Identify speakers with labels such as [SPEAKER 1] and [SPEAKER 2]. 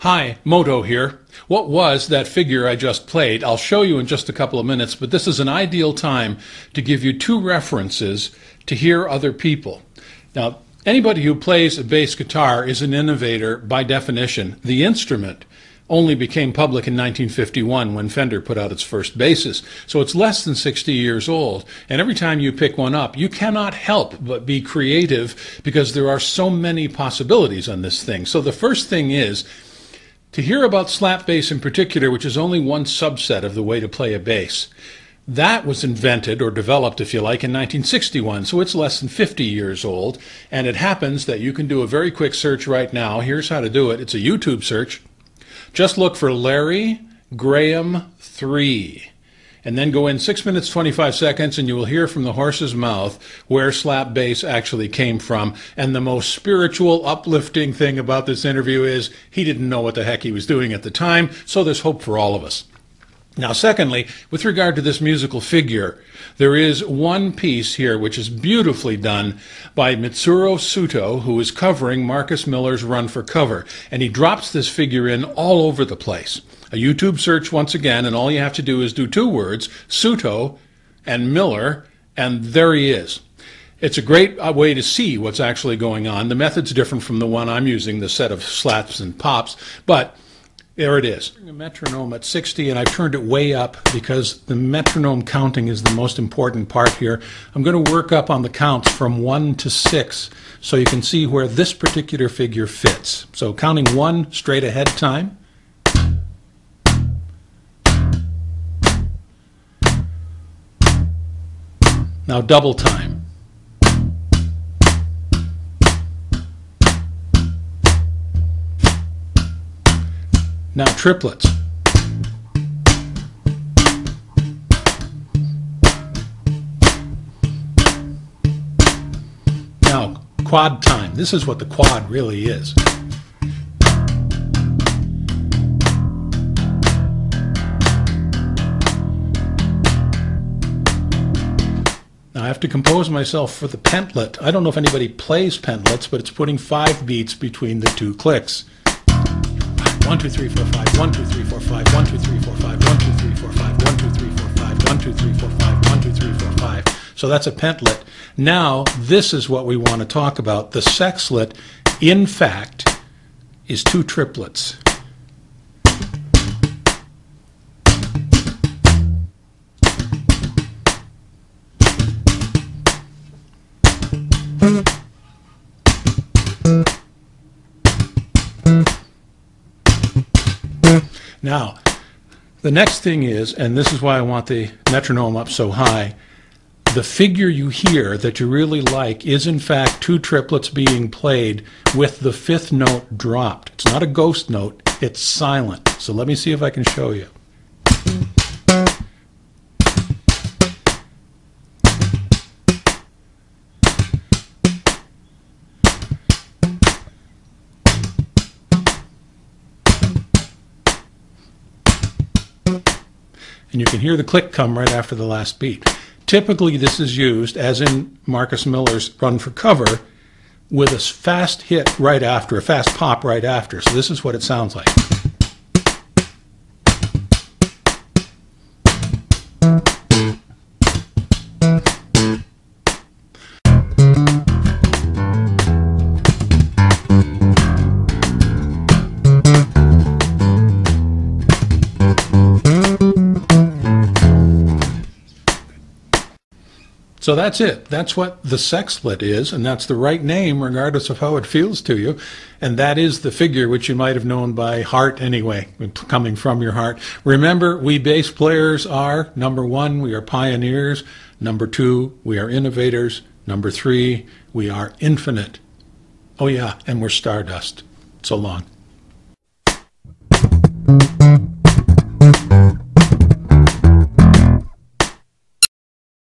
[SPEAKER 1] Hi, Moatoh here. What was that figure I just played? I'll show you in just a couple of minutes, but this is an ideal time to give you two references to hear other people. Now, anybody who plays a bass guitar is an innovator by definition. The instrument only became public in 1951 when Fender put out its first basses. So it's less than 60 years old. And every time you pick one up, you cannot help but be creative because there are so many possibilities on this thing. So the first thing is to hear about slap bass in particular, which is only one subset of the way to play a bass. That was invented, or developed if you like, in 1961, so it's less than 50 years old. And it happens that you can do a very quick search right now. Here's how to do it. It's a YouTube search. Just look for Larry Graham 3. And then go in 6 minutes, 25 seconds, and you will hear from the horse's mouth where slap bass actually came from. And the most spiritual, uplifting thing about this interview is he didn't know what the heck he was doing at the time, so there's hope for all of us. Now, secondly, with regard to this musical figure, there is one piece here which is beautifully done by Mitsuru Suto, who is covering Marcus Miller's Run for Cover. And he drops this figure in all over the place. A YouTube search once again, and all you have to do is do two words, Suto and Miller, and there he is. It's a great way to see what's actually going on. The method's different from the one I'm using, the set of slaps and pops, but there it is. A metronome at 60, and I've turned it way up because the metronome counting is the most important part here. I'm going to work up on the counts from 1 to 6 so you can see where this particular figure fits. So counting 1 straight ahead time. Now double time. Now triplets. Now quad time. This is what the quad really is. Now I have to compose myself for the pentlet. I don't know if anybody plays pentlets, but it's putting 5 beats between the two clicks. 1, 2, 3, 4, 5, 1, 2, 3, 4, 5, 1, 2, 3, 4, 5, 1, 2, 3, 4, 5, 1, 2, 3, 4, 5, 1, 2, 3, 4, 5, 1, 2, 3, 4, 5. So that's a pentlet. Now, this is what we want to talk about. The sexlet, in fact, is 2 triplets. Now, the next thing is, and this is why I want the metronome up so high, the figure you hear that you really like is in fact 2 triplets being played with the 5th note dropped. It's not a ghost note, it's silent. So let me see if I can show you. And you can hear the click come right after the last beat. Typically this is used, as in Marcus Miller's Run for Cover, with a fast hit right after, a fast pop right after. So this is what it sounds like. So that's it. That's what the sexlet is, and that's the right name regardless of how it feels to you. And that is the figure which you might have known by heart anyway, coming from your heart. Remember, we bass players are, number 1, we are pioneers. Number 2, we are innovators. Number 3, we are infinite. Oh yeah, and we're stardust. So long.